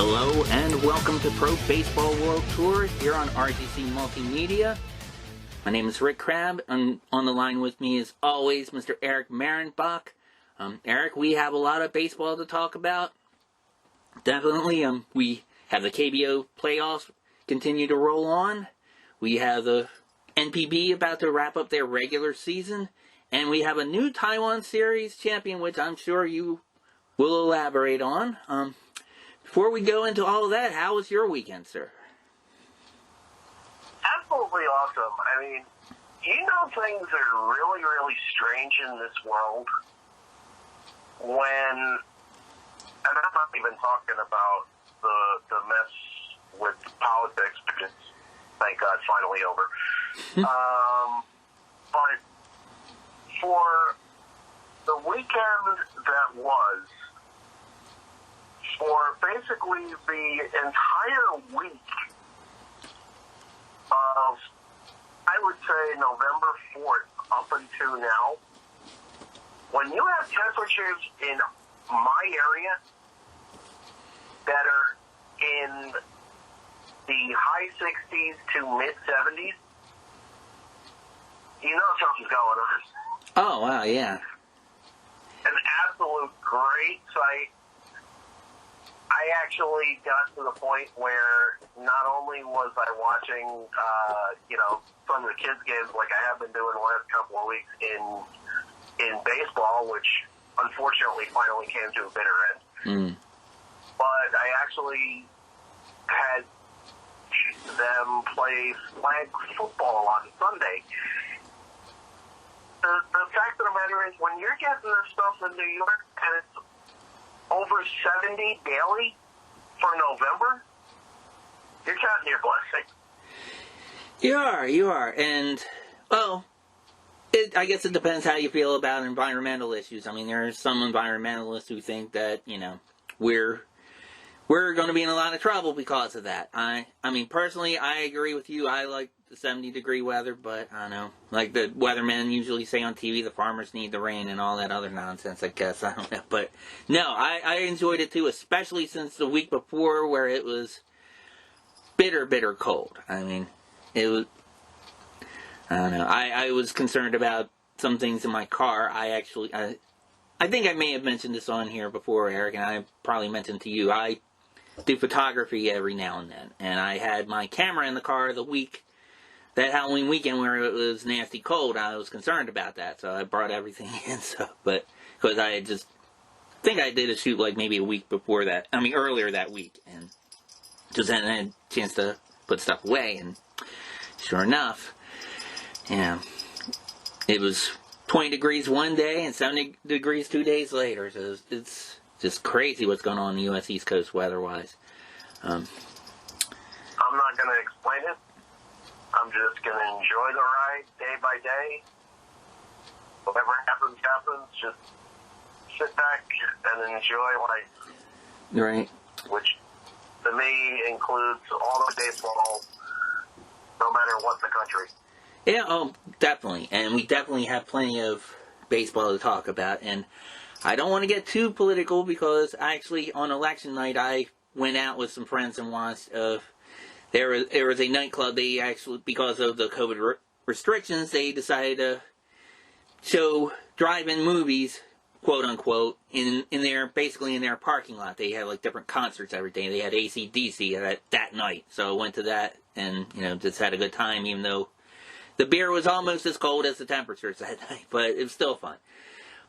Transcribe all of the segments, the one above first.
Hello and welcome to Pro Baseball World Tour here on RGC Multimedia. My name is Rick Crabb, and on the line with me as always, Mr. Eric Marenbach. Eric, we have a lot of baseball to talk about. Definitely, we have the KBO playoffs continue to roll on. We have the NPB about to wrap up their regular season, and we have a new Taiwan Series champion, which I'm sure you will elaborate on. Before we go into all of that, how was your weekend, sir? Absolutely awesome. I mean, things are really, really strange in this world when, and I'm not even talking about the mess with politics, because thank God finally over. But for the weekend that was, for basically the entire week of, I would say, November 4th up until now, when you have temperatures in my area that are in the high 60s to mid 70s, something's going on. Oh, wow, yeah. An absolute great sight. I actually got to the point where not only was I watching, some of the kids' games like I have been doing the last couple of weeks in baseball, which unfortunately finally came to a bitter end. But I actually had them play flag football on Sunday. The fact of the matter is, when you're getting this stuff in New York and it's over 70 daily for November, you're counting your blessing. You are. And, well, I guess it depends how you feel about environmental issues. I mean, there are some environmentalists who think that, we're going to be in a lot of trouble because of that. I mean, personally, I agree with you. I like the 70-degree weather, but I don't know. Like the weathermen usually say on TV, the farmers need the rain and all that other nonsense, I guess. I don't know. But, no, I enjoyed it too, especially since the week before where it was bitter, bitter cold. I mean, it was, I don't know. I was concerned about some things in my car. I think I may have mentioned this on here before, Eric, and I probably mentioned to you, I do photography every now and then, and I had my camera in the car that Halloween weekend where it was nasty cold. I was concerned about that, so I brought everything in, but because I think I did a shoot like maybe a week before that, earlier that week, and just hadn't had a chance to put stuff away, and sure enough, it was 20 degrees one day and 70 degrees 2 days later, so it's just crazy what's going on in the U.S. East Coast weather-wise. I'm not going to explain it. I'm just going to enjoy the ride day by day. Whatever happens, happens. Just sit back and enjoy life. Right. Which, to me, includes all the baseball, no matter what the country. Yeah, definitely. And we definitely have plenty of baseball to talk about. And I don't want to get too political because actually on election night I went out with some friends and watched there was a nightclub. They actually, because of the COVID restrictions, they decided to show drive-in movies, quote unquote, in their parking lot. They had like different concerts every day. They had AC/DC that night, so I went to that and just had a good time, even though the beer was almost as cold as the temperatures that night, but it was still fun.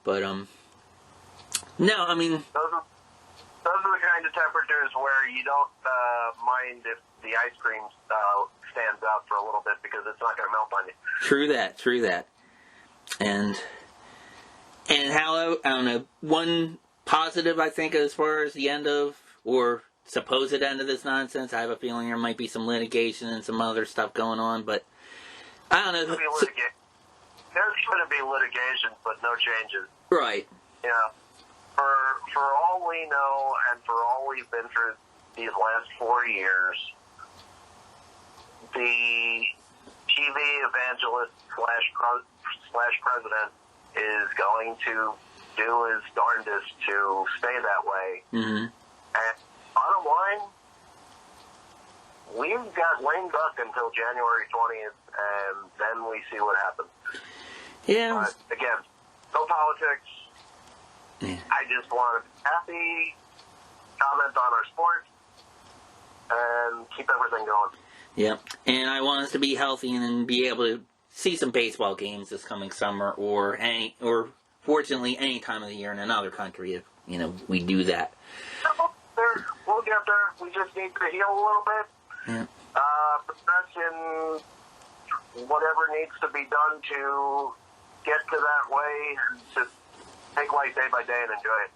But no, I mean, those are the kind of temperatures where you don't mind if the ice cream stands out for a little bit because it's not going to melt on you. True that. And how, I don't know, one positive, I think, as far as the end of, or supposed end of this nonsense, I have a feeling there might be some litigation and some other stuff going on, but I don't know. There's going to be litigation, but no changes. Right. Yeah. For all we know, and for all we've been through these last 4 years, the TV evangelist slash president is going to do his darndest to stay that way. Mm-hmm. bottom line, we've got lame duck until January 20th, and then we see what happens. Yeah. But, again, no politics. Yeah. I just want to be happy, comment on our sport, and keep everything going. Yep. And I want us to be healthy and be able to see some baseball games this coming summer, or fortunately any time of the year in another country if we do that. We'll get there. We just need to heal a little bit. Yeah. Progress in whatever needs to be done to get to that way. Just take life day by day and enjoy it.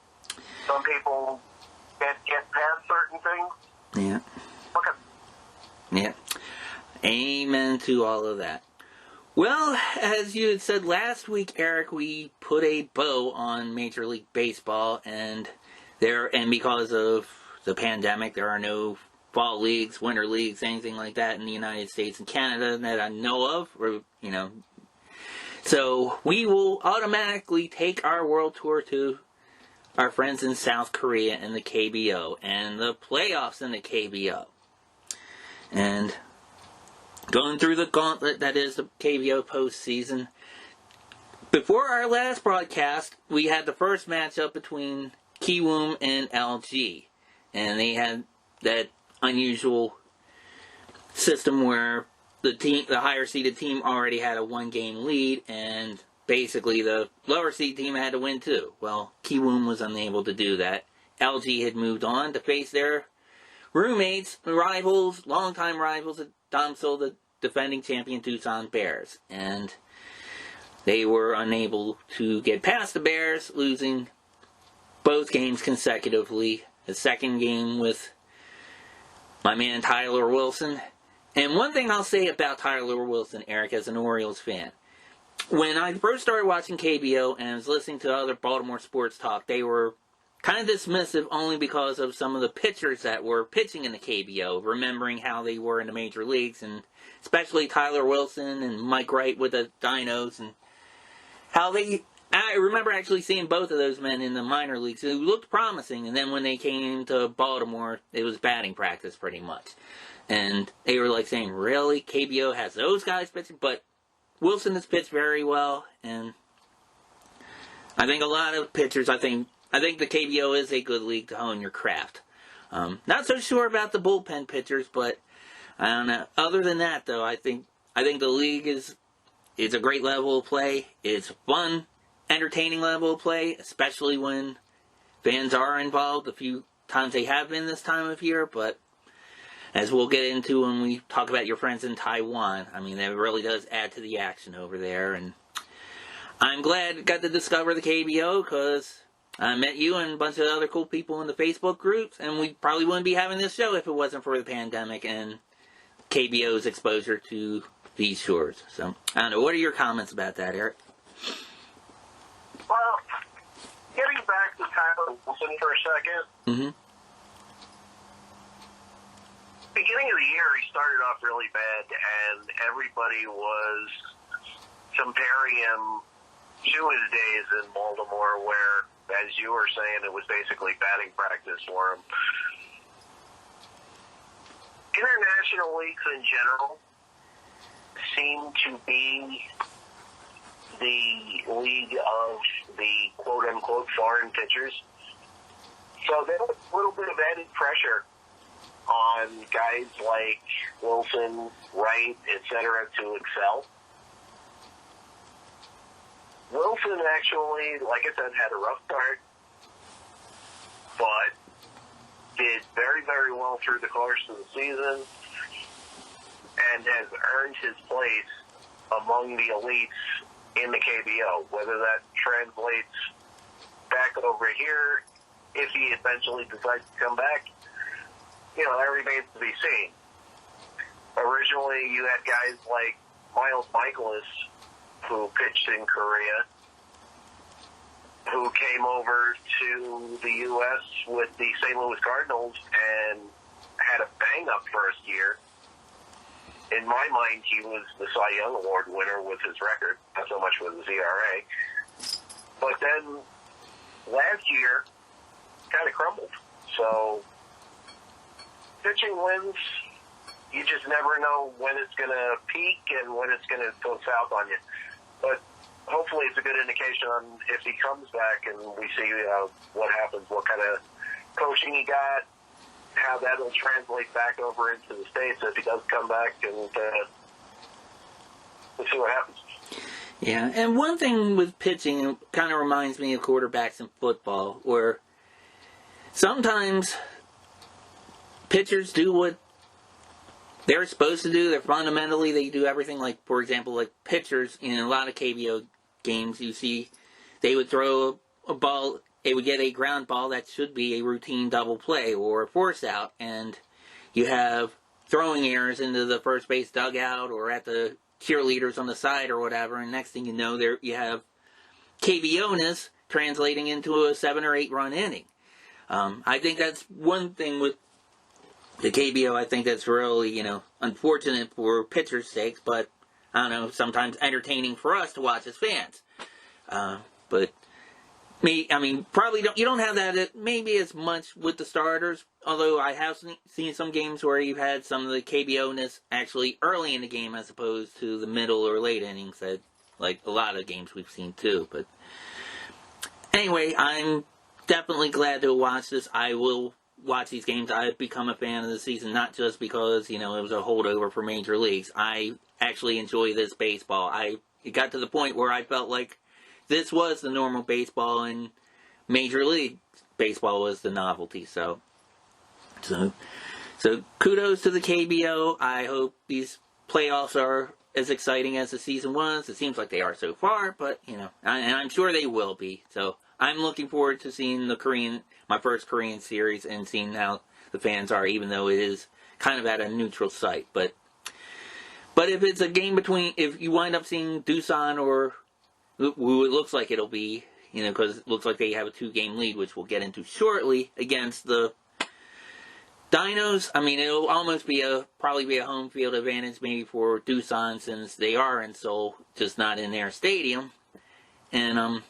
Some people can't get past certain things. Yeah. Okay. Yeah. Amen to all of that. Well, as you had said last week, Eric, we put a bow on Major League Baseball, and because of the pandemic, there are no fall leagues, winter leagues, anything like that in the United States and Canada that I know of, So we will automatically take our world tour to our friends in South Korea and the KBO and the playoffs in the KBO. And going through the gauntlet that is the KBO postseason. Before our last broadcast, we had the first matchup between Kiwoom and LG. And they had that unusual system where the higher seeded team already had a 1-game lead, and basically the lower seeded team had to win too. Well, Kiwoom was unable to do that. LG had moved on to face their roommates, rivals, longtime rivals at Domsil, the defending champion Tucson Bears, and they were unable to get past the Bears, losing both games consecutively. The second game with my man Tyler Wilson. And one thing I'll say about Tyler Wilson, Eric, as an Orioles fan, when I first started watching KBO and I was listening to other Baltimore sports talk, they were kind of dismissive only because of some of the pitchers that were pitching in the KBO, remembering how they were in the major leagues, and especially Tyler Wilson and Mike Wright with the Dinos, and how I remember actually seeing both of those men in the minor leagues who looked promising, and then when they came to Baltimore, it was batting practice pretty much. And they were like saying, really? KBO has those guys pitching? But Wilson has pitched very well, and I think a lot of pitchers, I think the KBO is a good league to hone your craft. Not so sure about the bullpen pitchers, but I don't know. Other than that, though, I think the league is a great level of play. It's fun, entertaining level of play, especially when fans are involved. A few times they have been this time of year, but as we'll get into when we talk about your friends in Taiwan, I mean, that really does add to the action over there. And I'm glad I got to discover the KBO because I met you and a bunch of other cool people in the Facebook groups, and we probably wouldn't be having this show if it wasn't for the pandemic and KBO's exposure to these shores. So, I don't know. What are your comments about that, Eric? Well, getting back to Tyler Wilson for a second. Mm-hmm. Beginning of the year, he started off really bad, and everybody was comparing him to his days in Baltimore, where, as you were saying, it was basically batting practice for him. International leagues in general seem to be the league of the quote-unquote foreign pitchers. So there was a little bit of added pressure on guys like Wilson, Wright, etc. to excel. Wilson actually, like I said, had a rough start, but did very, very well through the course of the season and has earned his place among the elites in the KBO. Whether that translates back over here, if he eventually decides to come back, that remains to be seen. Originally, you had guys like Miles Michaelis, who pitched in Korea, who came over to the U.S. with the St. Louis Cardinals and had a bang-up first year. In my mind, he was the Cy Young Award winner with his record, not so much with his ERA. But then last year, kind of crumbled. So pitching wins, you just never know when it's going to peak and when it's going to go south on you. But hopefully it's a good indication on if he comes back and we see what happens, what kind of coaching he got, how that will translate back over into the States if he does come back, and we'll see what happens. Yeah, and one thing with pitching, it kind of reminds me of quarterbacks in football, where sometimes pitchers do what they're supposed to do. They do everything. Like, for example, like pitchers in a lot of KBO games, you see they would throw a ball, they would get a ground ball that should be a routine double play or a force out, and you have throwing errors into the first base dugout or at the cheerleaders on the side or whatever, and next thing you know, there you have KBO-ness translating into a 7 or 8 run inning. I think that's one thing with the KBO. I think that's really, unfortunate for pitchers' sakes, but I don't know, sometimes entertaining for us to watch as fans. But probably you don't have that maybe as much with the starters, although I have seen some games where you've had some of the KBO-ness actually early in the game as opposed to the middle or late innings, like a lot of games we've seen too. But anyway, I'm definitely glad to watch this. I will watch these games. I've become a fan of the season, not just because, it was a holdover for major leagues. I actually enjoy this baseball. It got to the point where I felt like this was the normal baseball and Major League Baseball was the novelty. So kudos to the KBO. I hope these playoffs are as exciting as the season was. It seems like they are so far, but, and I'm sure they will be. So I'm looking forward to seeing my first Korean series and seeing how the fans are, even though it is kind of at a neutral site. But if it's a game if you wind up seeing Doosan or who it looks like it'll be, because it looks like they have a 2-game lead, which we'll get into shortly, against the Dinos. It'll almost probably be a home field advantage maybe for Doosan, since they are in Seoul, just not in their stadium. And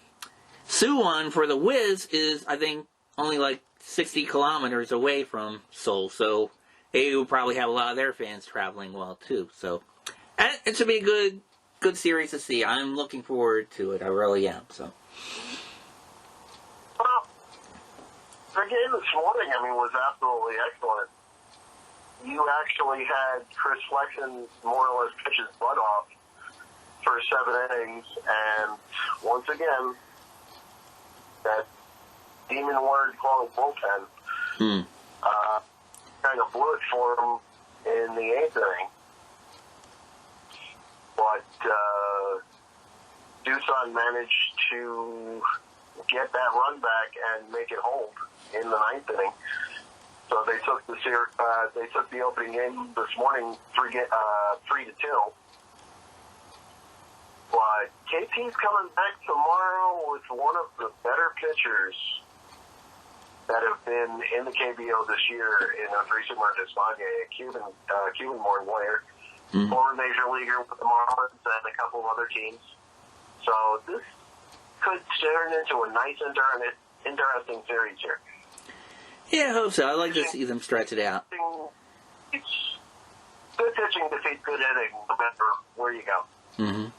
Suwon for the Wiz is, I think, only like 60 kilometers away from Seoul, so they will probably have a lot of their fans traveling well too. So it should be a good series to see. I'm looking forward to it. I really am. So. Well, the game this morning, was absolutely excellent. You actually had Chris Flexen more or less pitch his butt off for 7 innings, and once again, that demon word called bullpen kind of blew it for him in the 8th inning. But Doosan managed to get that run back and make it hold in the 9th inning. So they took the opening game this morning 3-2. But KT's coming back tomorrow with one of the better pitchers that have been in the KBO this year in Andrés Martinez-Valle, a Cuban-born player. Former major leaguer with the Marlins and a couple of other teams. So this could turn into a nice, interesting series here. Yeah, I hope so. I'd like to see them stretch it out. It's good pitching defeats good hitting, no matter where you go. Mm-hmm.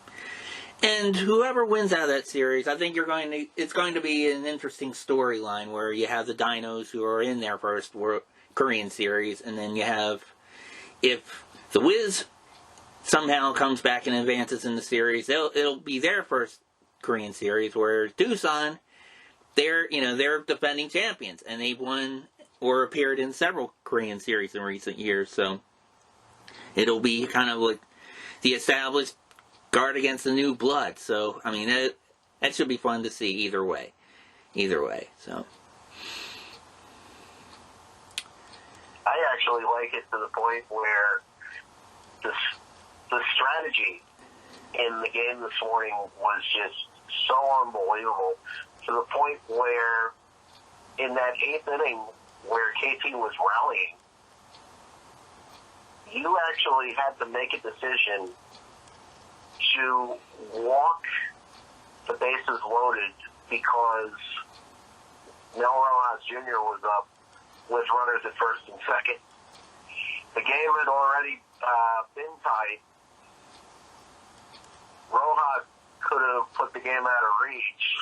And whoever wins out of that series, I think it's going to be an interesting storyline where you have the Dinos who are in their first Korean series, and then you have, if the Wiz somehow comes back and advances in the series, it'll be their first Korean series, where Doosan, they're defending champions, and they've won or appeared in several Korean series in recent years, so it'll be kind of like the established guard against the new blood. So, that should be fun to see either way. So I actually like it to the point where the strategy in the game this morning was just so unbelievable, to the point where in that 8th inning where KT was rallying, you actually had to make a decision to walk the bases loaded because Mel Rojas Jr. was up with runners at first and second. the game had already been tied. Rojas could have put the game out of reach,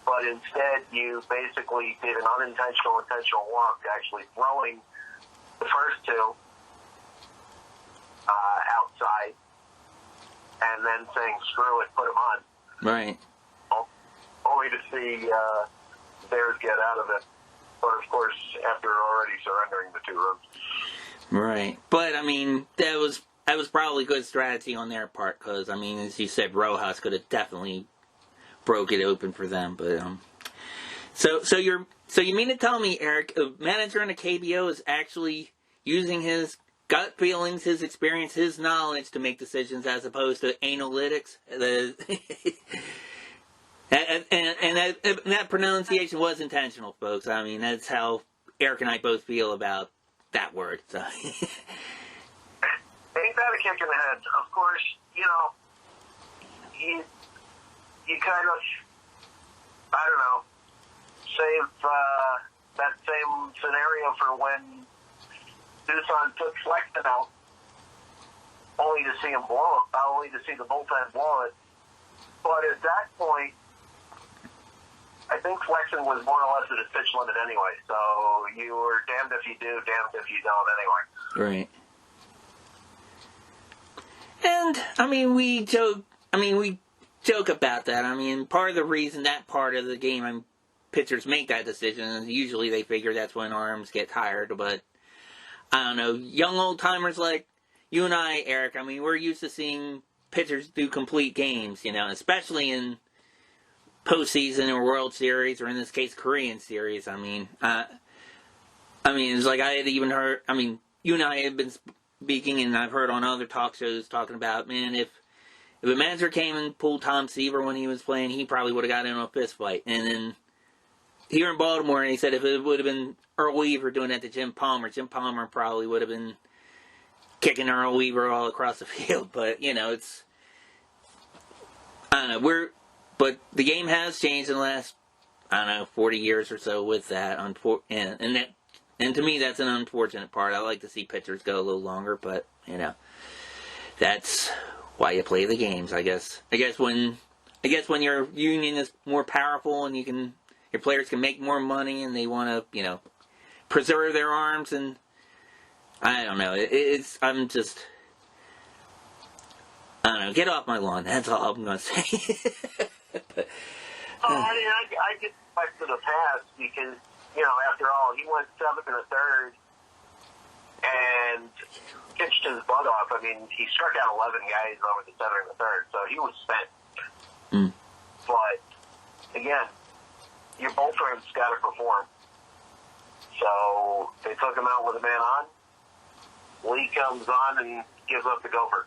but instead you basically did an unintentional intentional walk, actually throwing the first two outside, and then saying, screw it, put them on. Right. Only to see Bears get out of it. But, of course, after already surrendering the 2 runs. Right. But, I mean, that was probably good strategy on their part, because, I mean, as you said, Rojas could have definitely broke it open for them. But, so you mean to tell me, Eric, a manager in a KBO is actually using his gut feelings, his experience, his knowledge to make decisions as opposed to analytics? And that pronunciation was intentional, folks. I mean, that's how Eric and I both feel about that word. So. Ain't that a kick in the head? Of course, you kind of, I don't know, save that same scenario for when Tucson took Flexen out, only to see the bullpen blow it. But at that point, I think Flexen was more or less at his pitch limit anyway, so you were damned if you do, damned if you don't anyway. Right. And, I mean, we joke about that. I mean, part of the reason that part of the game pitchers make that decision is usually they figure that's when arms get tired, but I don't know, young old-timers like you and I, Eric, I mean, we're used to seeing pitchers do complete games, especially in postseason or World Series, or in this case, Korean Series. I mean, it's like I had even heard, I mean, you and I had been speaking, and I've heard on other talk shows talking about, man, if a manager came and pulled Tom Seaver when he was playing, he probably would have got in a fist fight. And then here in Baltimore, and he said if it would have been Earl Weaver doing that to Jim Palmer probably would have been kicking Earl Weaver all across the field. But, it's, I don't know, but the game has changed in the last, 40 years or so with that. And to me, that's an unfortunate part. I like to see pitchers go a little longer, but, that's why you play the games, I guess. I guess when your union is more powerful and your players can make more money and they want to, preserve their arms, and I don't know. I don't know. Get off my lawn. That's all I'm going to say. But, I get back to the past because, after all, he went 7th and a third and pitched his butt off. I mean, he struck out 11 guys over the 7th and the third, so he was spent. But, again, your bullpen's got to perform. So they took him out with a man on. Lee comes on and gives up the gopher.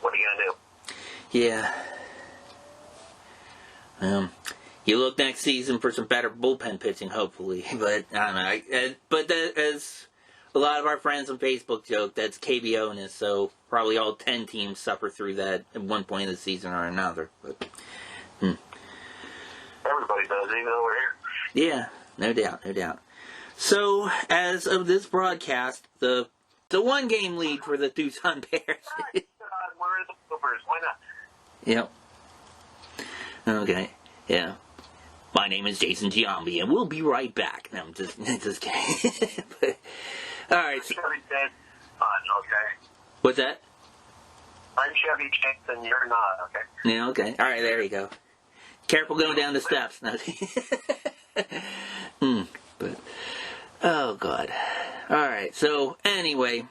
What are you going to do? Yeah. You look next season for some better bullpen pitching, hopefully. But, I don't know. As a lot of our friends on Facebook joke, that's KBO-ness, so probably all 10 teams suffer through that at one point of the season or another. But, Everybody does, even though we're here. Yeah, no doubt. So, as of this broadcast, the one-game lead for the Tucson Bears. We're in the Gophers. Why not? Yep. Okay. Yeah. My name is Jason Giambi, and we'll be right back. No, I'm just kidding. But, all right. Chevy Chase, okay. What's that? I'm Chevy Chase, and you're not, okay? Yeah, okay. All right, there you go. Careful going down the steps. No. But, oh, God. All right, so, anyway,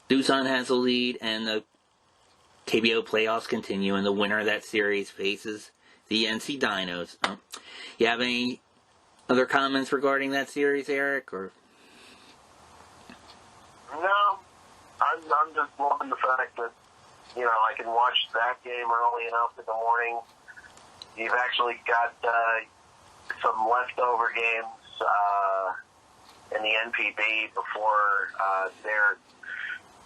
Tucson has the lead, and the KBO playoffs continue, and the winner of that series faces the NC Dinos. You have any other comments regarding that series, Eric? Or no, I'm just loving the fact that I can watch that game early enough in the morning. You've actually got some leftover games in the NPB before their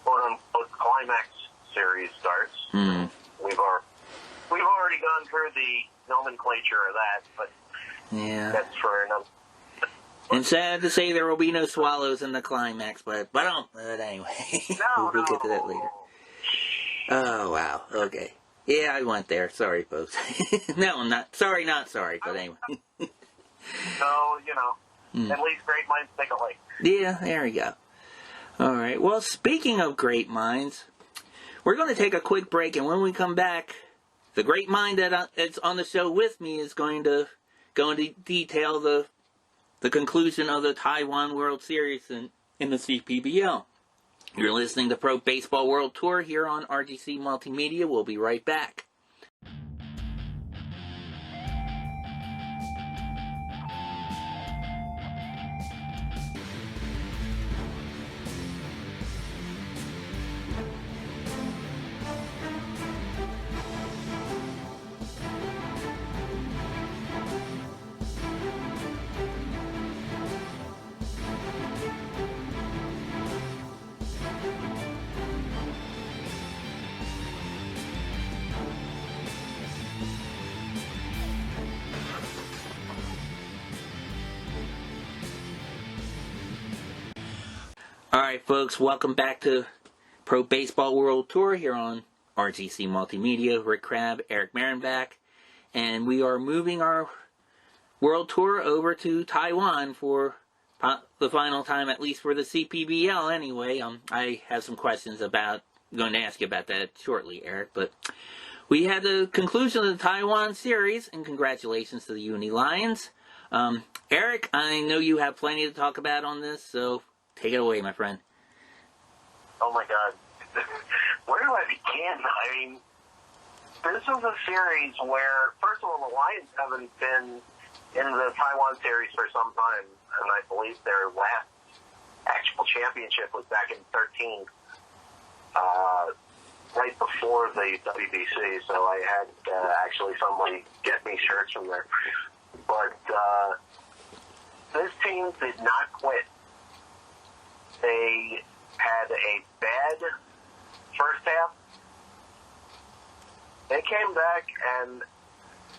quote-unquote climax series starts. We've already gone through the nomenclature of that, but yeah, that's for another. And sad to say there will be no swallows in the climax, but anyway, No, we'll get to that later. Oh, wow, okay. Yeah, I went there. Sorry, folks. No, I'm not. Sorry, not sorry, but anyway. So, at least great minds think alike. Yeah, there we go. All right, well, speaking of great minds, we're going to take a quick break, and when we come back, the great mind that's on the show with me is going to go into detail the conclusion of the Taiwan World Series in the CPBL. You're listening to Pro Baseball World Tour here on RGC Multimedia. We'll be right back. Alright folks, welcome back to Pro Baseball World Tour here on RGC Multimedia. Rick Crabb, Eric Marenbach, and we are moving our World Tour over to Taiwan for the final time, at least for the CPBL anyway. I have some questions going to ask you about that shortly, Eric, but we had the conclusion of the Taiwan series, and congratulations to the Uni Lions. Eric, I know you have plenty to talk about on this, so take it away, my friend. Oh my God. Where do I begin? I mean, this is a series where, first of all, the Lions haven't been in the Taiwan series for some time, and I believe their last actual championship was back in 2013, right before the WBC, so I had actually somebody get me shirts from there. But this team did not quit. They had a bad first half. They came back and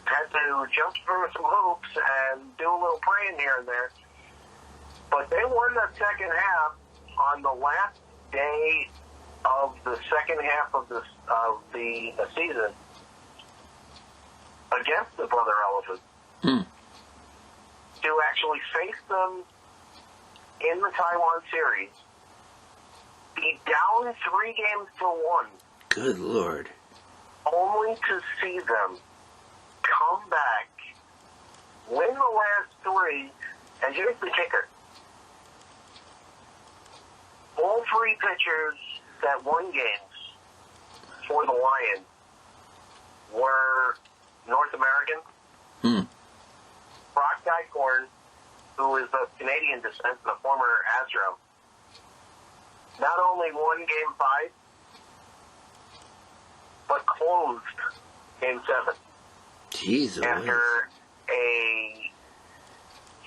had to jump through some hoops and do a little praying here and there. But they won the second half on the last day of the second half of the season against the Brother Elephant to actually face them in the Taiwan series, be down 3-1. Good Lord. Only to see them come back, win the last three, and here's the kicker. All three pitchers that won games for the Lions were North American. Brock Dykorn, who is of Canadian descent and a former Astro, not only won Game 5, but closed Game 7. Jesus. After a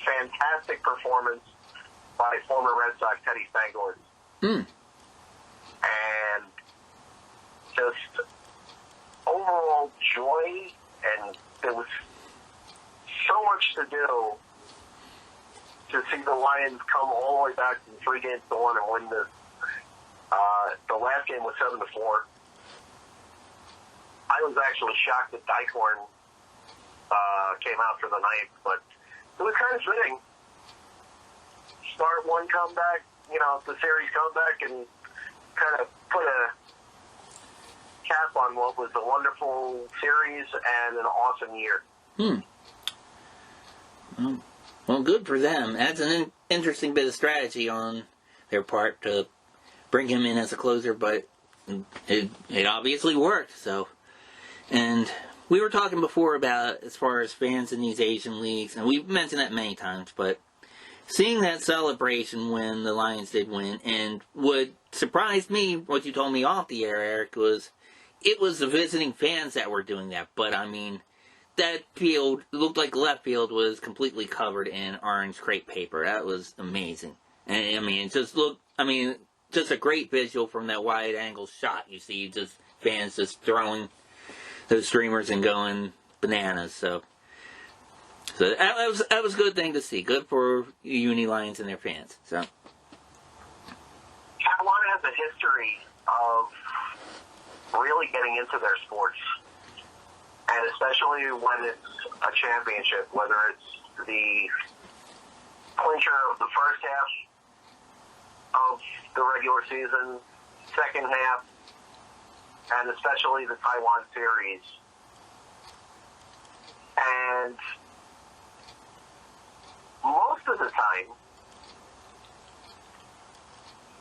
fantastic performance by former Red Sox Teddy Spangler. And just overall joy, and there was so much to do to see the Lions come all the way back from 3-1 and win this. The last game was 7-4. I was actually shocked that Dykorn came out for the ninth, but it was kind of fitting. Start one comeback, the series comeback, and kind of put a cap on what was a wonderful series and an awesome year. Well, good for them. That's an interesting bit of strategy on their part to bring him in as a closer, but it obviously worked. So, and we were talking before about as far as fans in these Asian leagues, and we've mentioned that many times, but seeing that celebration when the Lions did win, and what surprised me, what you told me off the air, Eric, was it was the visiting fans that were doing that. But I mean, that field looked like left field was completely covered in orange crepe paper. That was amazing. And I mean, it just looked, just a great visual from that wide angle shot. You see just fans just throwing those streamers and going bananas. So So that was a good thing to see. Good for Uni Lions and their fans. So Taiwan has a history of really getting into their sports, and especially when it's a championship, whether it's the clincher of the first half of the regular season, second half, and especially the Taiwan series. And most of the time,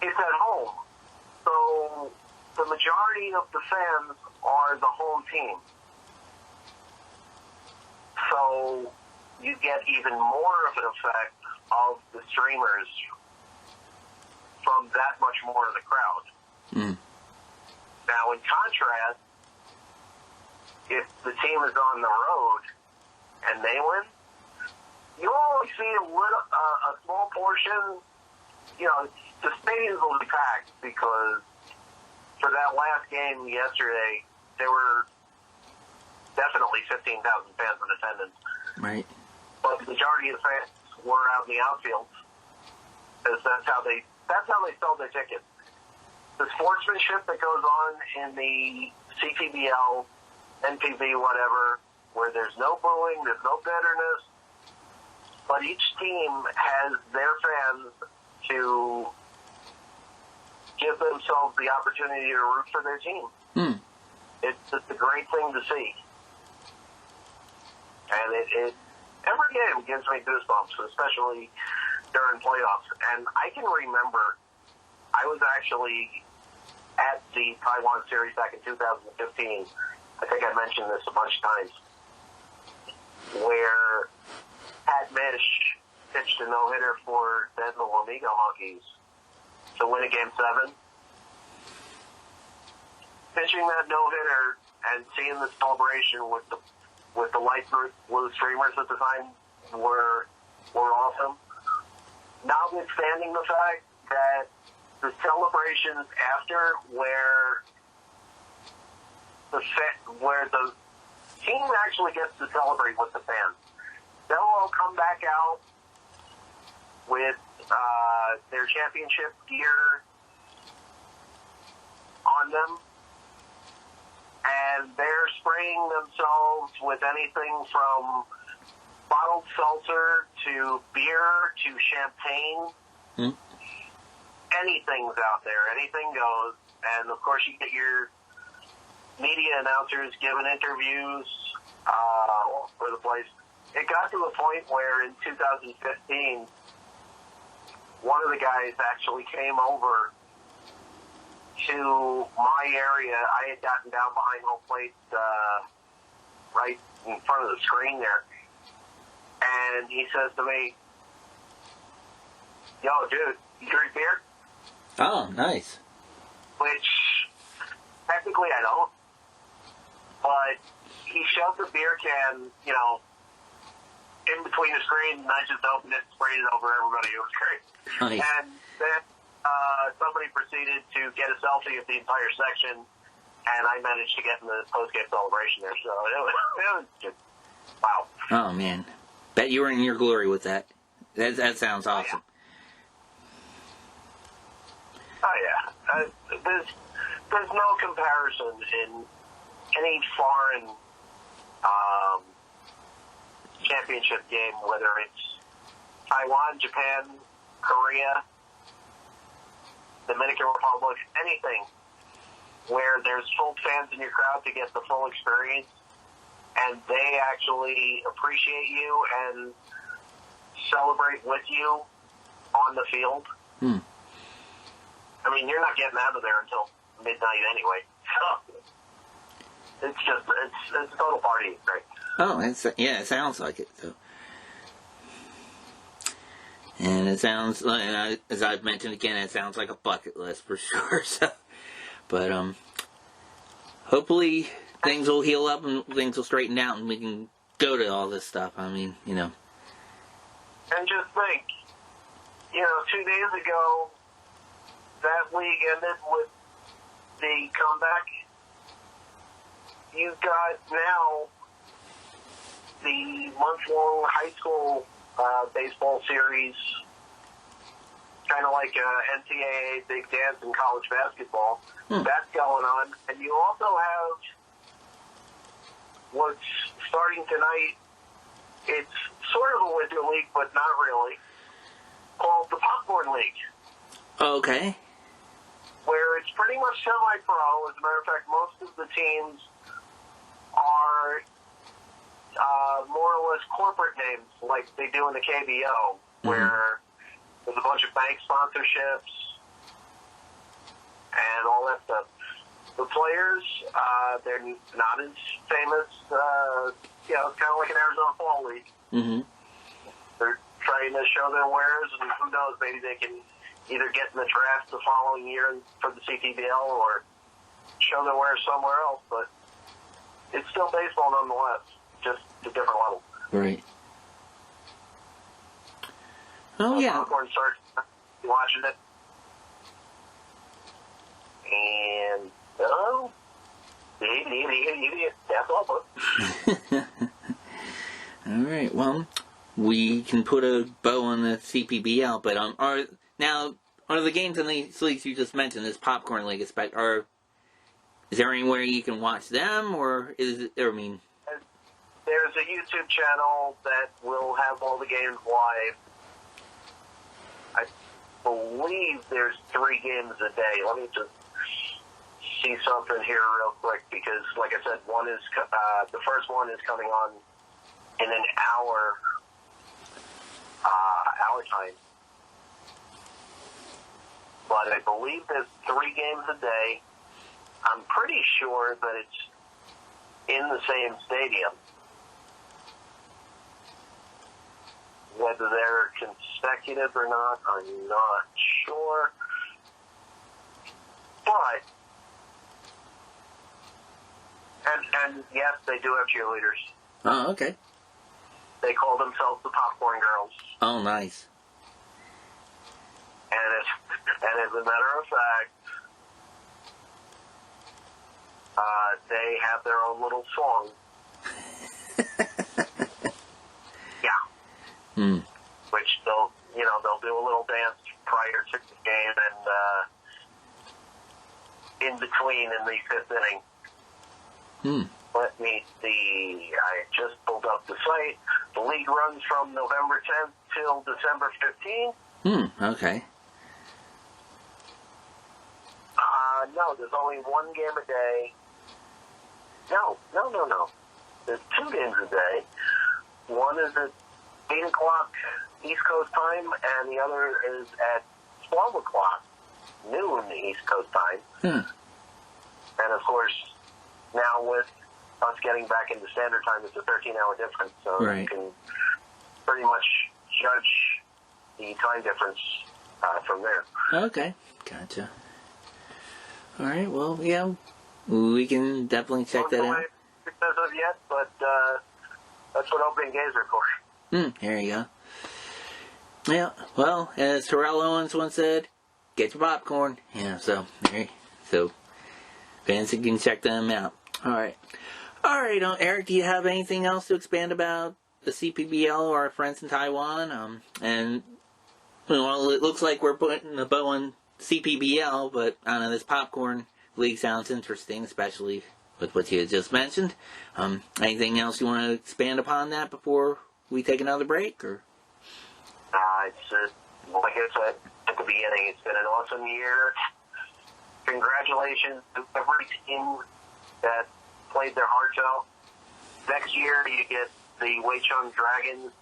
it's at home. So the majority of the fans are the home team. So you get even more of an effect of the streamers from that much more of the crowd. Mm. Now, in contrast, if the team is on the road and they win, you only see a small portion. You know, the stadiums will be packed because for that last game yesterday, there were definitely 15,000 fans in attendance. Right. But the majority of the fans were out in the outfield because that's how they sell their tickets. The sportsmanship that goes on in the CPBL, NPB, whatever, where there's no booing, there's no bitterness, but each team has their fans to give themselves the opportunity to root for their team. Hmm. It's just a great thing to see. And it every game gives me goosebumps, especially during playoffs. And I can remember I was actually at the Taiwan series back in 2015. I think I mentioned this a bunch of times, where Pat Mish pitched a no-hitter for then the Wamego Monkeys to win a Game 7. Pitching that no-hitter and seeing the celebration with the light blue streamers at the time were awesome. Notwithstanding the fact that the celebrations after where the team actually gets to celebrate with the fans, they'll all come back out with their championship gear on them, and they're spraying themselves with anything from bottled seltzer to beer to champagne. Hmm. Anything's out there. Anything goes. And, of course, you get your media announcers giving interviews for the place. It got to a point where in 2015, one of the guys actually came over to my area. I had gotten down behind home plate right in front of the screen there. And he says to me, "Yo, dude, you drink beer?" Oh, nice. Which, technically I don't. But he shoved the beer can, in between the screen, and I just opened it and sprayed it over everybody. It was great. Nice. And then somebody proceeded to get a selfie of the entire section, and I managed to get in the post-game celebration there. So it was just, wow. Oh, man. Bet you were in your glory with that. That sounds awesome. Oh, yeah. There's no comparison in any foreign championship game, whether it's Taiwan, Japan, Korea, Dominican Republic, anything where there's full fans in your crowd to get the full experience, and they actually appreciate you and celebrate with you on the field. Hmm. I mean, you're not getting out of there until midnight anyway. So it's a total party. It's great. Oh, it sounds like it. So. And it sounds like, as I've mentioned again, it sounds like a bucket list for sure. So, but hopefully things will heal up and things will straighten out and we can go to all this stuff. I mean, And just think, 2 days ago, that league ended with the comeback. You've got now the month-long high school baseball series, kind of like NCAA Big Dance in college basketball. That's going on. And you also have what's starting tonight. It's sort of a winter league, but not really, called the Popcorn League. Okay. Where it's pretty much semi-pro. As a matter of fact, most of the teams are more or less corporate names, like they do in the KBO, where there's a bunch of bank sponsorships and all that stuff. The players, they're not as famous. It's kind of like an Arizona Fall League. Mm-hmm. They're trying to show their wares, and who knows, maybe they can either get in the draft the following year for the CPBL or show their wares somewhere else. But it's still baseball nonetheless, just a different level. Right. Oh, yeah. Popcorn starts watching it. And, that's all, folks. All right, well, we can put a bow on the CPBL, but are the games in these leagues you just mentioned, this Popcorn League, is there anywhere you can watch them, or is it, there's a YouTube channel that will have all the games live. I believe there's 3 games a day. Let me just see something here real quick, because, like I said, the first one is coming on in an hour time. But I believe there's 3 games a day. I'm pretty sure that it's in the same stadium. Whether they're consecutive or not, I'm not sure. But, and yes, they do have cheerleaders. Oh, okay. They call themselves the Popcorn Girls. Oh, nice. And as a matter of fact, they have their own little song. Yeah. Which they'll do a little dance prior to the game and in between in the 5th inning. Let me see. I just pulled up the site. The league runs from November 10th till December 15th. Okay. No, there's only 1 game a day. No. There's 2 games a day. One is at 8 o'clock East Coast time, and the other is at 12 o'clock noon East Coast time. And, of course, now with us getting back into standard time, it's a 13-hour difference, so you can pretty much judge the time difference from there. Okay, gotcha. All right, well, yeah, we can definitely check that out. As of yet, but that's what opening days are for. There you go. Yeah, well, as Terrell Owens once said, get your popcorn. Yeah, so fans can check them out. All right, Eric, do you have anything else to expand about the CPBL or our friends in Taiwan? And well, it looks like we're putting the bow on CPBL, but I don't know, this Popcorn League sounds interesting, especially with what you had just mentioned. Anything else you want to expand upon that before we take another break? Or it's like I said at the beginning, it's been an awesome year. Congratulations to every team that played their hearts out. Next year, you get the Weichung Dragons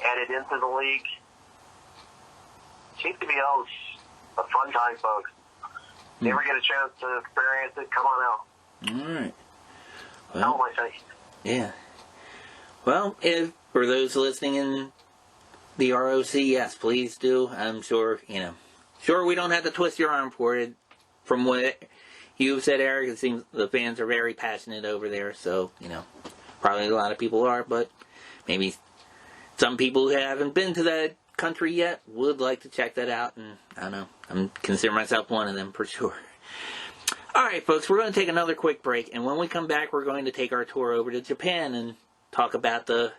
added into the league. CPBL is a fun time, folks. If you ever get a chance to experience it, come on out. All right. Well, how am I saying? Yeah. Well, if for those listening in the ROC, yes, please do. I'm sure, sure we don't have to twist your arm for it. From what you said, Eric, it seems the fans are very passionate over there, so, probably a lot of people are, but maybe some people who haven't been to that country yet would like to check that out, and I don't know, I'm consider myself one of them for sure. Alright folks, we're going to take another quick break, and when we come back we're going to take our tour over to Japan and talk about the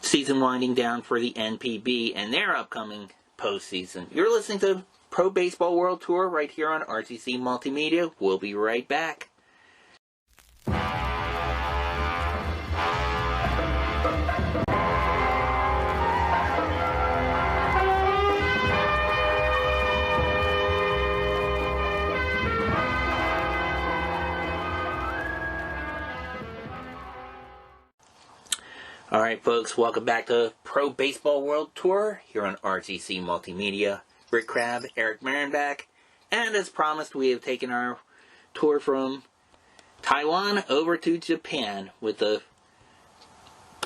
season winding down for the NPB and their upcoming postseason. You're listening to Pro Baseball World Tour right here on RTC Multimedia. We'll be right back. Alright folks, welcome back to Pro Baseball World Tour here on RTC Multimedia. Rick Crabb, Eric Marenbach, and as promised we have taken our tour from Taiwan over to Japan with the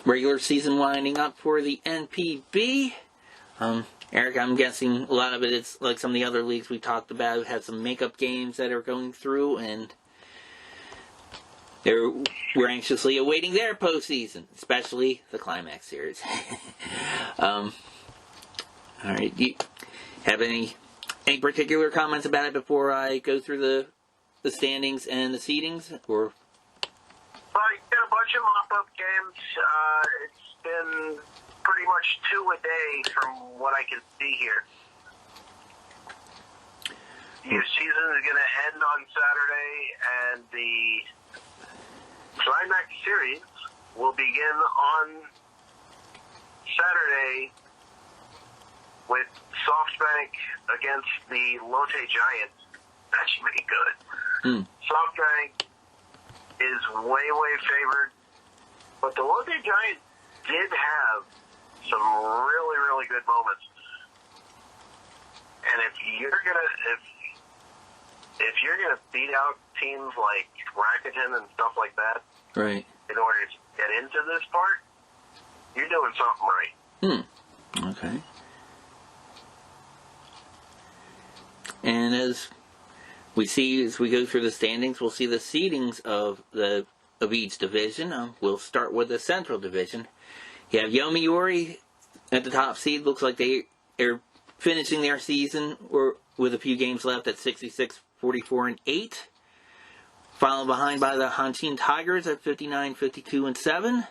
regular season winding up for the NPB. Eric, I'm guessing a lot of it's like some of the other leagues we talked about, have some makeup games that are going through, and we're anxiously awaiting their postseason, especially the Climax Series. Alright, do you have any particular comments about it before I go through the standings and the seedings? Or well, you got a bunch of mop-up games. It's been pretty much 2 a day from what I can see here. Your season is going to end on Saturday, and the Climax Series will begin on Saturday with SoftBank against the Lotte Giants. That should be good. SoftBank is way favored, but the Lotte Giants did have some really good moments. And if you're gonna beat out teams like Rakuten and stuff like that, right, in order to get into this part, you're doing something right. Okay. And as we go through the standings, we'll see the seedings of each division. We'll start with the Central Division. You have Yomiuri at the top seed. Looks like they are finishing their season with a few games left at 66, 44, and 8. Followed behind by the Hanshin Tigers at 59, 52, and 7.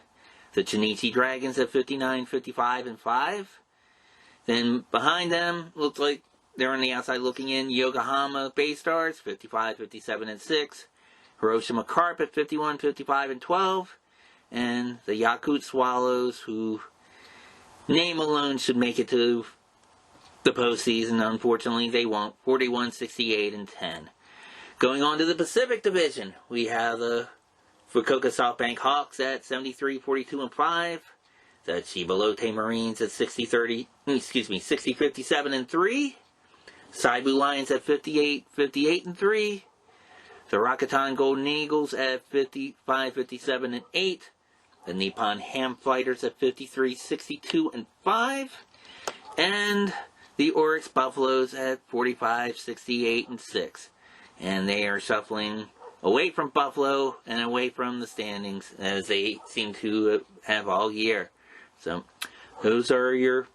The Chunichi Dragons at 59, 55, and 5. Then behind them, looks like they're on the outside looking in, Yokohama Bay Stars, 55, 57, and 6. Hiroshima Carp at 51, 55, and 12. And the Yakut Swallows, who name alone should make it to the postseason. Unfortunately, they won't. 41, 68, and 10. Going on to the Pacific Division, we have the Fukuoka SoftBank Hawks at 73, 42, and 5. The Chiba Lotte Marines at 60, 57, and 3. Saibu Lions at 58, 58, and 3. The Rakuten Golden Eagles at 55, 57, and 8. The Nippon Ham Fighters at 53, 62, and 5. And the Oryx Buffaloes at 45, 68, and 6. And they are shuffling away from Buffalo and away from the standings, as they seem to have all year. So, those are your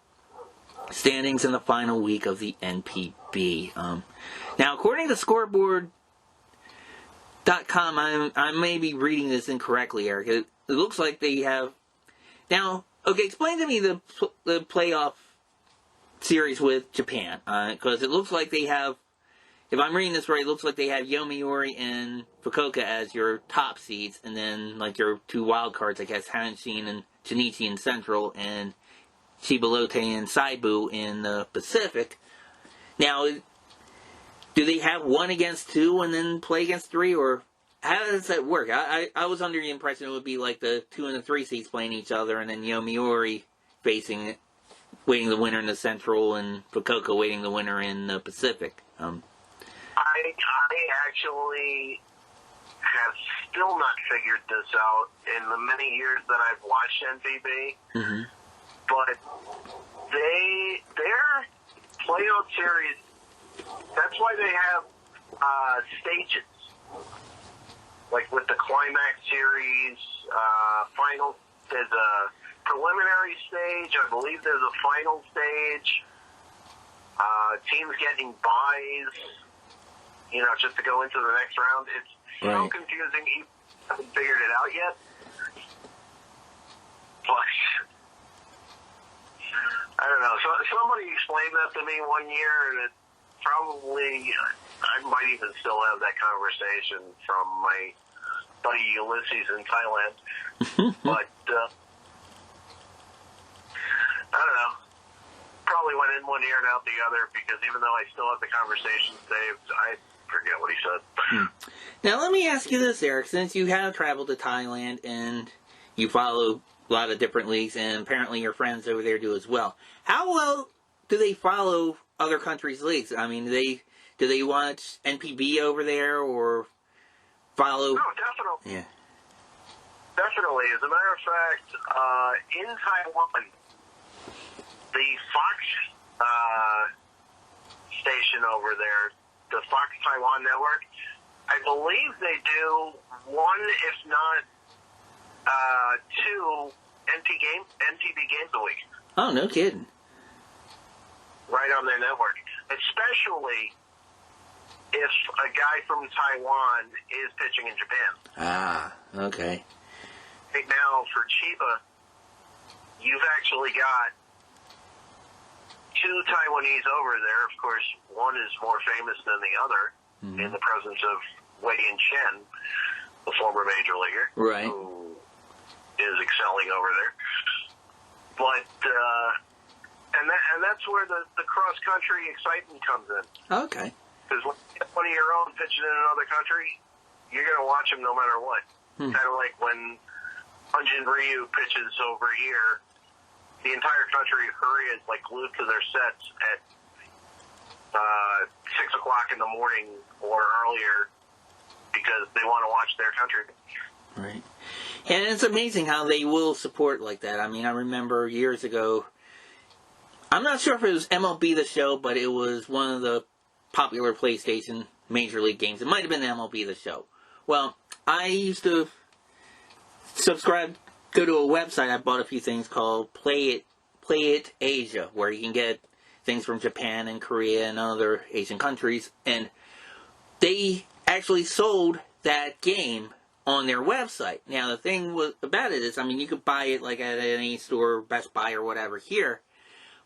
standings in the final week of the NPB. Now, according to scoreboard.com, I may be reading this incorrectly, Eric. It looks like they have... Now, okay, explain to me the playoff series with Japan. Because it looks like they have... If I'm reading this right, it looks like they have Yomiuri and Fukuoka as your top seeds, and then like your 2 wild cards, I guess, Hanshin and Chunichi in Central, and Chiba Lotte and Saibu in the Pacific. Now, do they have 1 against 2 and then play against 3, or how does that work? I was under the impression it would be like the 2 and the 3 seeds playing each other, and then Yomiuri waiting the winner in the Central, and Fukuoka waiting the winner in the Pacific. I actually have still not figured this out in the many years that I've watched NPB. Mm-hmm. But their playoff series, that's why they have stages. Like with the Climax Series, final, there's a preliminary stage. I believe there's a final stage. Teams getting buys, just to go into the next round. It's so confusing. I haven't figured it out yet. But I don't know. So somebody explained that to me one year, and it probably, I might even still have that conversation from my buddy Ulysses in Thailand. But I don't know. Probably went in one ear and out the other, because even though I still have the conversation saved, I forget what he said. Now, let me ask you this, Eric. Since you have traveled to Thailand and you follow a lot of different leagues, and apparently your friends over there do as well, how well do they follow other countries' leagues? I mean, do they watch NPB over there, or follow? No, definitely. Yeah. Definitely. As a matter of fact, in Taiwan, the Fox station over there, the Fox Taiwan network, I believe they do one, if not two, MTV games a week. Oh, no kidding. Right on their network. Especially if a guy from Taiwan is pitching in Japan. Ah, okay. Right now, for Chiba, you've actually got two Taiwanese over there. Of course, one is more famous than the other in the presence of Wei-Yin Chen, the former major leaguer, right, who is excelling over there. But and that's where the cross country excitement comes in. Okay. Because one of your own pitching in another country, you're going to watch him no matter what. Kind of like when Hyunjin Ryu pitches over here, the entire country of Korea is like glued to their sets at 6 o'clock in the morning or earlier, because they want to watch their country. Right. And it's amazing how they will support like that. I mean, I remember years ago, I'm not sure if it was MLB The Show, but it was one of the popular PlayStation Major League games. It might have been MLB The Show. Well, I used to go to a website. I bought a few things called Play It Asia, where you can get things from Japan and Korea and other Asian countries. And they actually sold that game on their website. Now, the thing about it is, I mean, you could buy it like at any store, Best Buy or whatever here.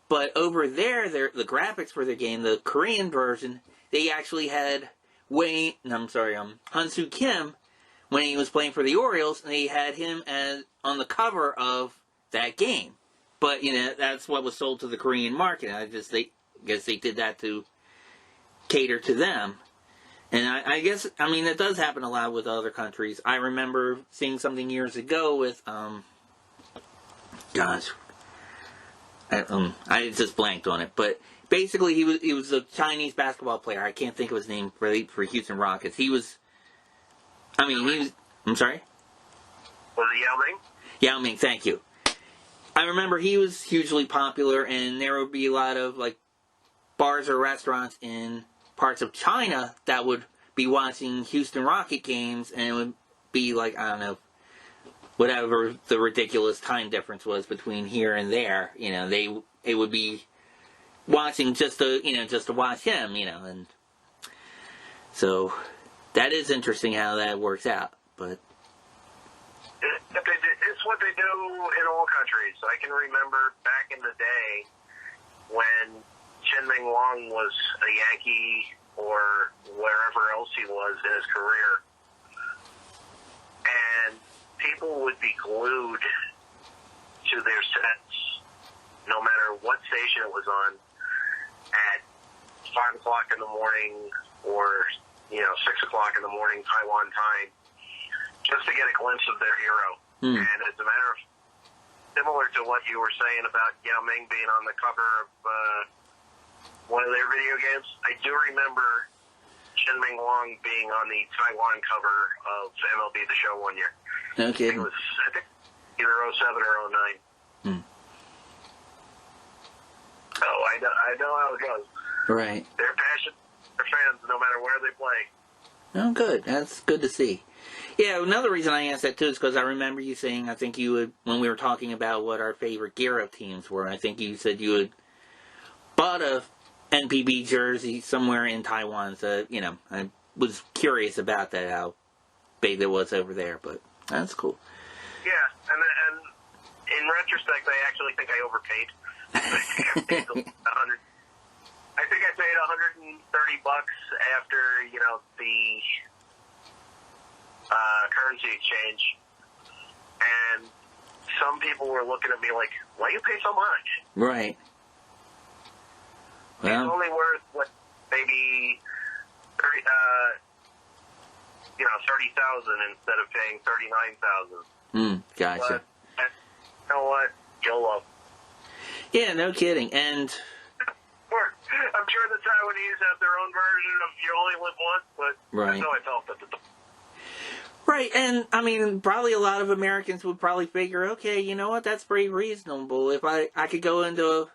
But over there, the graphics for the game, the Korean version, they actually had Han-Soo Kim, when he was playing for the Orioles, and they had him on the cover of that game. But, you know, that's what was sold to the Korean market. I guess they did that to cater to them. And I guess, I mean, it does happen a lot with other countries. I remember seeing something years ago with, I just blanked on it. But basically, he was a Chinese basketball player. I can't think of his name for Houston Rockets. I'm sorry? Was it Yao Ming? Yao Ming, thank you. I remember he was hugely popular, and there would be a lot of, like, bars or restaurants in parts of China that would be watching Houston Rocket games, and it would be like, I don't know, whatever the ridiculous time difference was between here and there. You know, they would be watching just to watch him, you know, and so that is interesting how that works out. But it's what they do in all countries. I can remember back in the day when Chen-Ming Wang was a Yankee or wherever else he was in his career, and people would be glued to their sets no matter what station it was on at 5 o'clock in the morning or 6 o'clock in the morning Taiwan time, just to get a glimpse of their hero. And as a matter of, similar to what you were saying about Yao Ming being on the cover of one of their video games, I do remember Chen-Ming Wang being on the Taiwan cover of MLB The Show one year. no kidding. It was, I think, either 07 or 09. Oh, I know how it goes. Right. They're passionate. They're fans no matter where they play. Oh, good. That's good to see. Yeah, another reason I asked that, too, is because I remember you saying, I think you would, when we were talking about what our favorite Gear Up teams were, I think you said you had bought a NPB jersey somewhere in Taiwan. So, you know, I was curious about that, how big it was over there, but that's cool. Yeah, and in retrospect, I actually think I overpaid. I think I paid $130 after, the currency exchange. And some people were looking at me like, why you pay so much? Right. Well, it's only worth, maybe 30,000 instead of paying 39,000. Gotcha. But, you know what? YOLO. Yeah, no kidding. And I'm sure the Taiwanese have their own version of you only live once, but right. that's how I felt at the time. Right, and I mean, probably a lot of Americans would probably figure, okay, you know what, that's pretty reasonable. If I could go into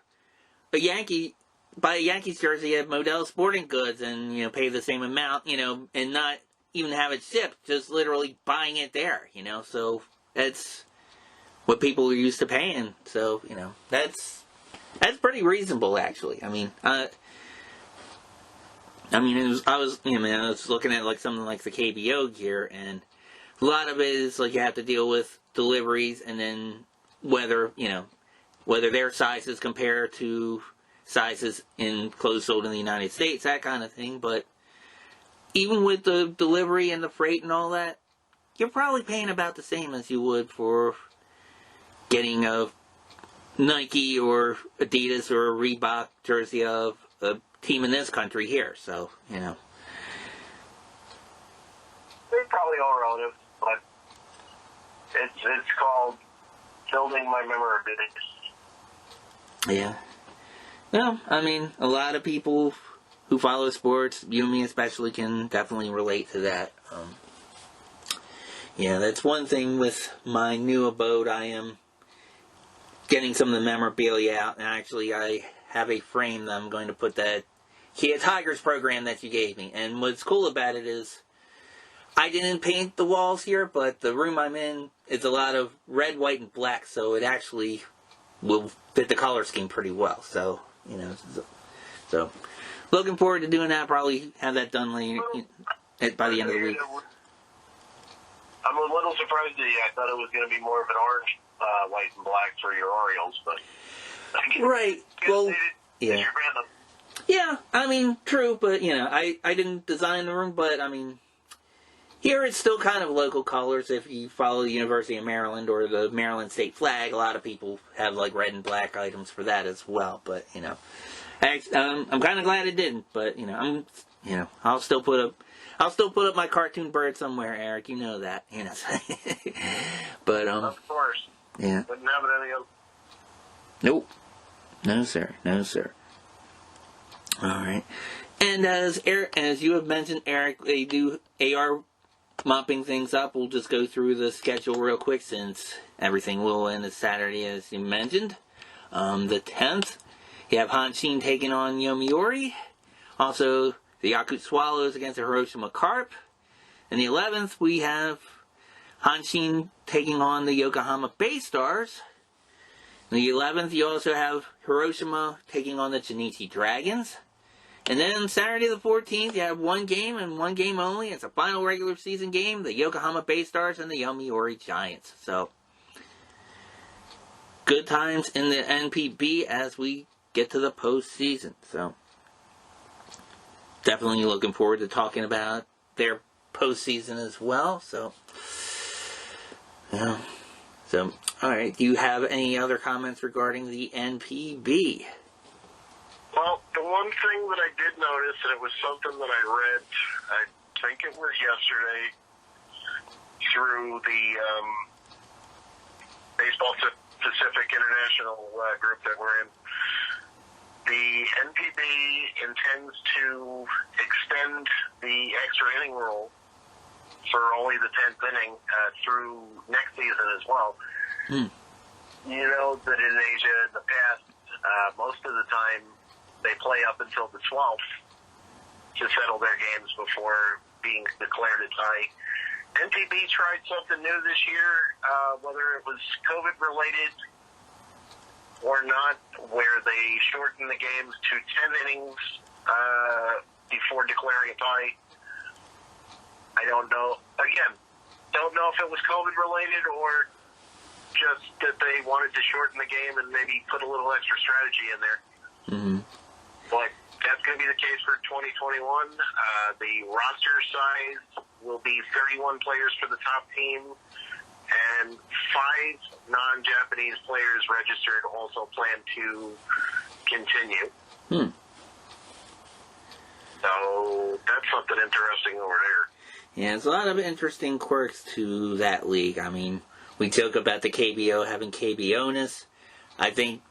buy a Yankees jersey at Modell Sporting Goods and, pay the same amount, and not even have it shipped, just literally buying it there, so that's what people are used to paying. So, that's pretty reasonable, actually. I mean, I was looking at like something like the KBO gear, and a lot of it is like you have to deal with deliveries, and then whether their sizes compare to sizes in clothes sold in the United States, that kind of thing. But even with the delivery and the freight and all that, you're probably paying about the same as you would for getting a Nike or Adidas or a Reebok jersey of a team in this country here. So, They're probably all relative, but it's called building my memorabilia. Yeah. Well, I mean, a lot of people who follow sports, you and me especially, can definitely relate to that. That's one thing with my new abode. I am getting some of the memorabilia out, and actually I have a frame that I'm going to put that Kia Tigers program that you gave me. And what's cool about it is I didn't paint the walls here, but the room I'm in is a lot of red, white, and black, so it actually will fit the color scheme pretty well. So, so looking forward to doing that. Probably have that done later, by the end of the week. I'm a little surprised at you. I thought it was going to be more of an orange, white, and black for your Orioles, but right. Well, yeah. Yeah, I mean, true, but I didn't design the room, but I mean, here it's still kind of local colors. If you follow the University of Maryland or the Maryland state flag, a lot of people have like red and black items for that as well. But I'm kind of glad it didn't. But I'll still put up my cartoon bird somewhere, Eric. You know that. But of course. Yeah. Wouldn't have it any other. Nope. No sir. No sir. All right. And as you have mentioned, Eric, they do AR mopping things up. We'll just go through the schedule real quick since everything will end this Saturday, as you mentioned. The 10th, you have Hanshin taking on Yomiuri. Also, the Yakult Swallows against the Hiroshima Carp. And the 11th, we have Hanshin taking on the Yokohama Bay Stars. And the 11th, you also have Hiroshima taking on the Junichi Dragons. And then Saturday the 14th, you have one game and one game only. It's a final regular season game, the Yokohama Bay Stars and the Yomiuri Giants. So, good times in the NPB as we get to the postseason. So, definitely looking forward to talking about their postseason as well. So, alright, do you have any other comments regarding the NPB? Well, the one thing that I did notice, and it was something that I read, I think it was yesterday, through the Baseball Pacific International group that we're in, the NPB intends to extend the extra inning rule for only the 10th inning through next season as well. You know that in Asia in the past, most of the time, they play up until the 12th to settle their games before being declared a tie. NPB tried something new this year, whether it was COVID-related or not, where they shortened the games to 10 innings before declaring a tie. I don't know. Again, don't know if it was COVID-related or just that they wanted to shorten the game and maybe put a little extra strategy in there. Mm-hmm. But that's going to be the case for 2021. The roster size will be 31 players for the top team, and 5 non-Japanese players registered also plan to continue. So that's something interesting over there. Yeah, there's a lot of interesting quirks to that league. I mean, we joke about the KBO having KBO-ness. I think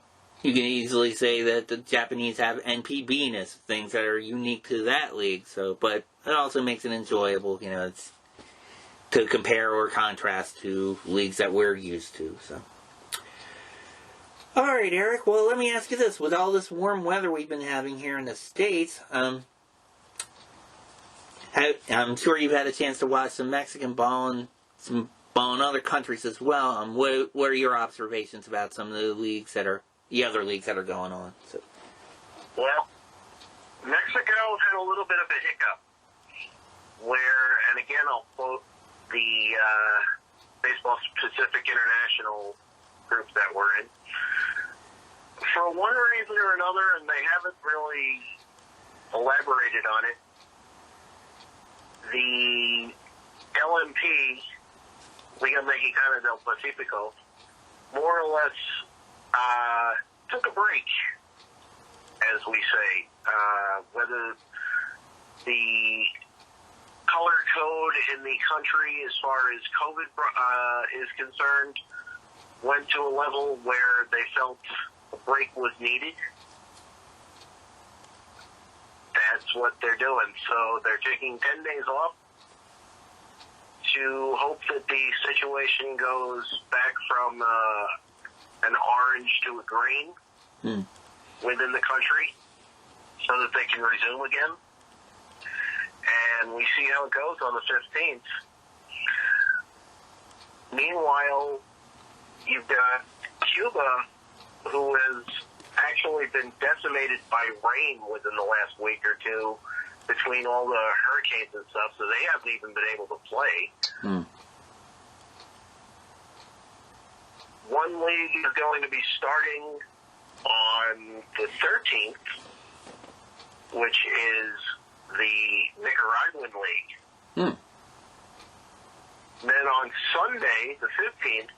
you can easily say that the Japanese have NPB-ness, things that are unique to that league. So, but it also makes it enjoyable, you know, it's to compare or contrast to leagues that we're used to. So, all right, Eric. Well, let me ask you this: with all this warm weather we've been having here in the States, I'm sure you've had a chance to watch some Mexican ball and some ball in other countries as well. What are your observations about some of the other leagues that are going on? So. Well, Mexico had a little bit of a hiccup where, and again, I'll quote the Baseball Pacific International group that we're in. For one reason or another, and they haven't really elaborated on it, the LMP, Liga Mexicana del Pacifico, more or less took a break, as we say. Whether the color code in the country as far as COVID is concerned went to a level where they felt a break was needed. That's what they're doing. So they're taking 10 days off to hope that the situation goes back from an orange to a green within the country so that they can resume again. And we see how it goes on the 15th. Meanwhile, you've got Cuba, who has actually been decimated by rain within the last week or two between all the hurricanes and stuff, so they haven't even been able to play. One league is going to be starting on the 13th, which is the Nicaraguan League. Then on Sunday, the 15th,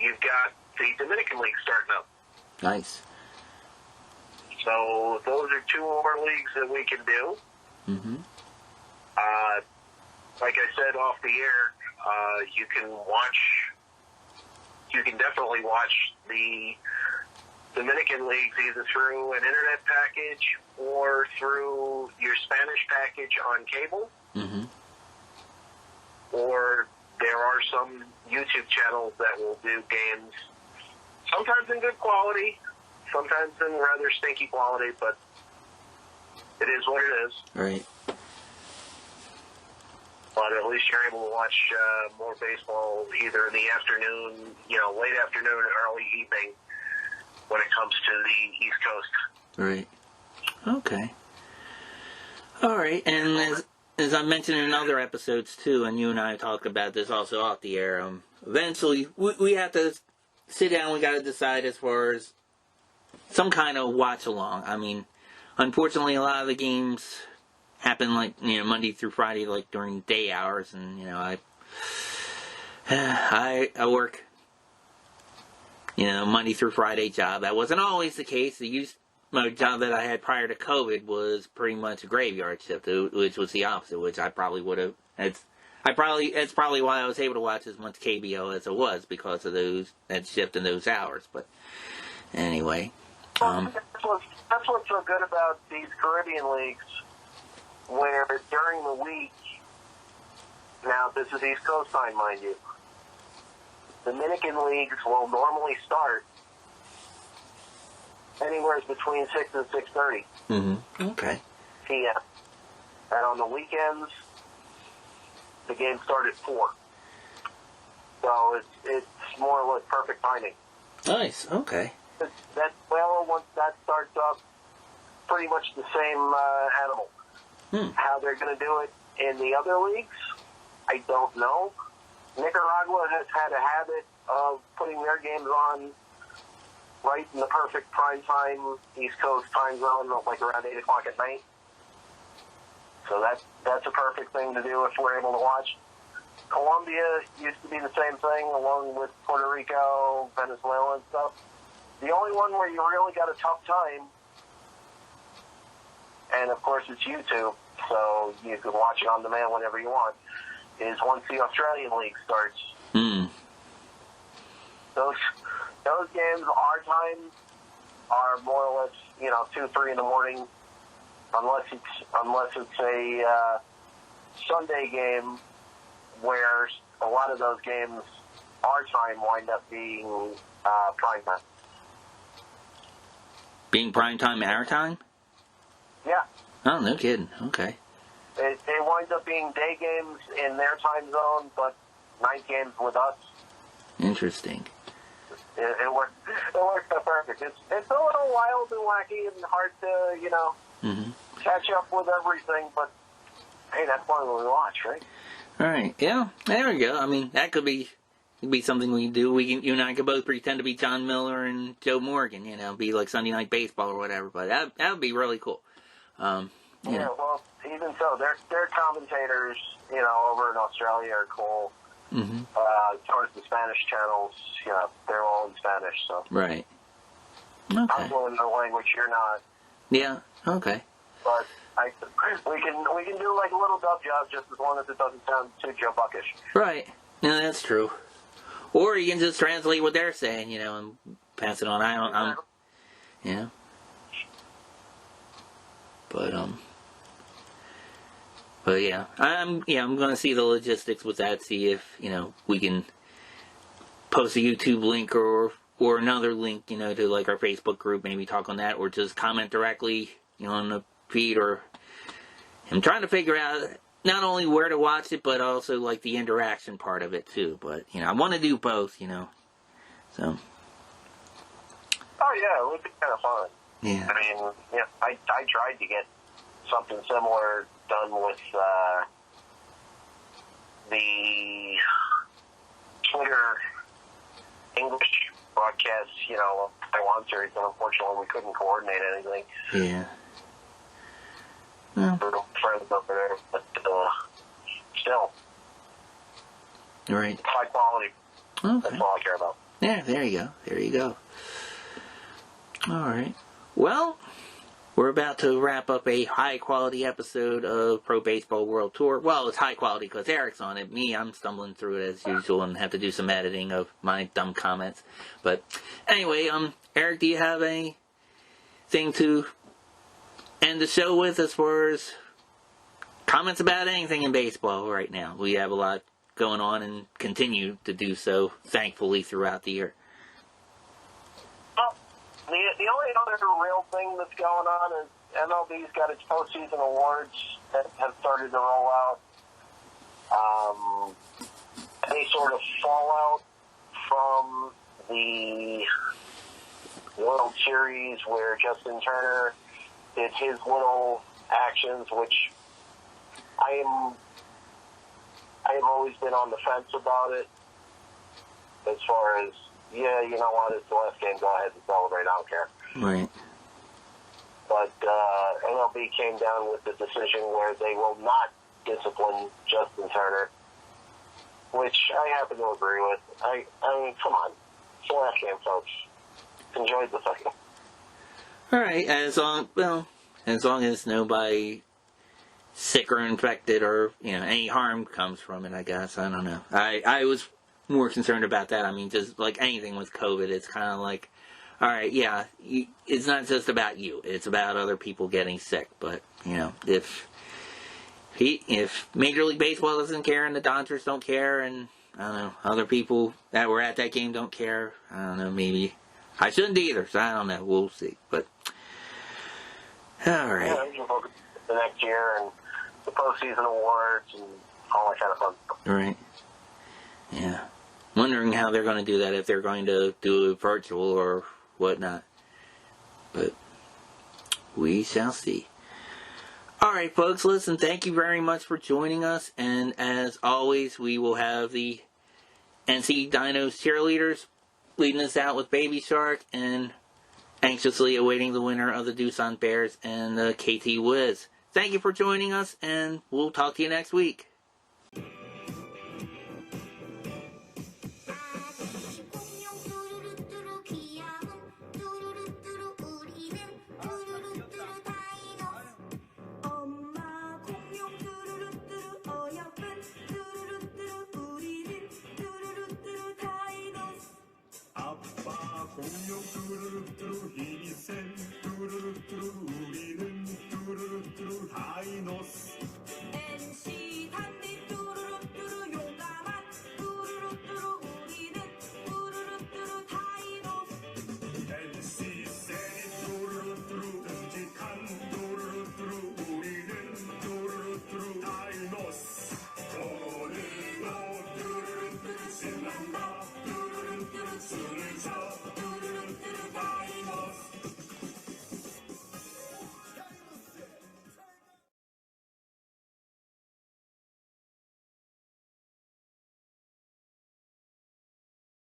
you've got the Dominican League starting up. Nice. So those are 2 more leagues that we can do. Like I said off the air, you can definitely watch the Dominican leagues either through an internet package or through your Spanish package on cable. Or there are some YouTube channels that will do games, sometimes in good quality, sometimes in rather stinky quality, but it is what it is. Right. But at least you're able to watch more baseball either in the afternoon, late afternoon or early evening when it comes to the East Coast. Right. Okay. All right. And as I mentioned in other episodes too, and you and I talked about this also off the air, eventually we have to sit down. We got to decide as far as some kind of watch along. I mean, unfortunately, a lot of the games happen Monday through Friday, during day hours, and I work Monday through Friday job. That wasn't always the case. My job that I had prior to COVID was pretty much a graveyard shift, which was the opposite, which I probably would have. It's probably why I was able to watch as much KBO as it was, because of that shift in those hours. But anyway, that's what's so good about these Caribbean leagues, where during the week, now this is East Coast time, mind you, Dominican leagues will normally start anywhere between 6 and 6:30. Okay. p.m. And on the weekends, the game started at 4. So it's more or less perfect timing. Nice. Okay. Once that starts up, pretty much the same animal. How they're going to do it in the other leagues, I don't know. Nicaragua has had a habit of putting their games on right in the perfect prime time, East Coast time zone, like around 8 o'clock at night. So that's a perfect thing to do if we're able to watch. Colombia used to be the same thing, along with Puerto Rico, Venezuela, and stuff. The only one where you really got a tough time, and of course it's YouTube, so you can watch it on demand whenever you want, is once the Australian League starts. Those games, our time, are more or less, 2, 3 in the morning, unless it's a Sunday game, where a lot of those games, our time, wind up being prime time. Being prime time, our time? Yeah. Oh, no kidding. Okay. It winds up being day games in their time zone, but night games with us. Interesting. It works so perfect. It's a little wild and wacky and hard to, catch up with everything, but hey, that's why we watch, right? All right. Yeah. There we go. I mean, that could be something we can do. You and I could both pretend to be John Miller and Joe Morgan. Be like Sunday Night Baseball or whatever. But that would be really cool. Yeah. Well, even so, their commentators, over in Australia are cool. As far as the Spanish channels, they're all in Spanish. So right. Okay. I'm fluent in the language. You're not. Yeah. Okay. But we can do like a little dub job just as long as it doesn't sound too Joe Buckish. Right. No, that's true. Or you can just translate what they're saying, and pass it on. But yeah, I'm going to see the logistics with that. See if we can post a YouTube link or another link, to like our Facebook group. Maybe talk on that, or just comment directly, on the feed. Or I'm trying to figure out not only where to watch it, but also like the interaction part of it too. But I want to do both, So. Oh yeah, it would be kind of fun. Yeah. I mean, I tried to get something similar done with the Twitter English broadcast, Taiwan series, and unfortunately we couldn't coordinate anything. Yeah. Well. We're friends over there, but still. Right. High quality. Okay. That's all I care about. Yeah, there you go. All right. Well, we're about to wrap up a high-quality episode of Pro Baseball World Tour. Well, it's high quality because Eric's on it. Me, I'm stumbling through it as usual and have to do some editing of my dumb comments. But anyway, Eric, do you have anything to end the show with as far as comments about anything in baseball right now? We have a lot going on and continue to do so, thankfully, throughout the year. The only other real thing that's going on is MLB's got its postseason awards that have started to roll out. Any sort of fallout from the World Series where Justin Turner did his little actions, which I've always been on the fence about it as far as, yeah, you know what, it's the last game, go ahead and celebrate, I don't care. Right. But MLB came down with the decision where they will not discipline Justin Turner, which I happen to agree with. I mean, come on. It's the last game, folks. Enjoy the second. All right, as long as nobody sick or infected or, any harm comes from it, I guess. I don't know. I was more concerned about that. I mean, just like anything with COVID, it's kind of like, all right, yeah, it's not just about you. It's about other people getting sick. But, if Major League Baseball doesn't care and the Dodgers don't care and, I don't know, other people that were at that game don't care, I don't know, maybe I shouldn't either. So I don't know. We'll see. But, all right. Yeah, you can focus the next year and the postseason awards and all that kind of fun stuff. Right. Yeah. Wondering how they're going to do that, if they're going to do it virtual or whatnot. But we shall see. Alright, folks, listen, thank you very much for joining us. And as always, we will have the NC Dinos cheerleaders leading us out with Baby Shark, and anxiously awaiting the winner of the Doosan Bears and the KT Wiz. Thank you for joining us, and we'll talk to you next week.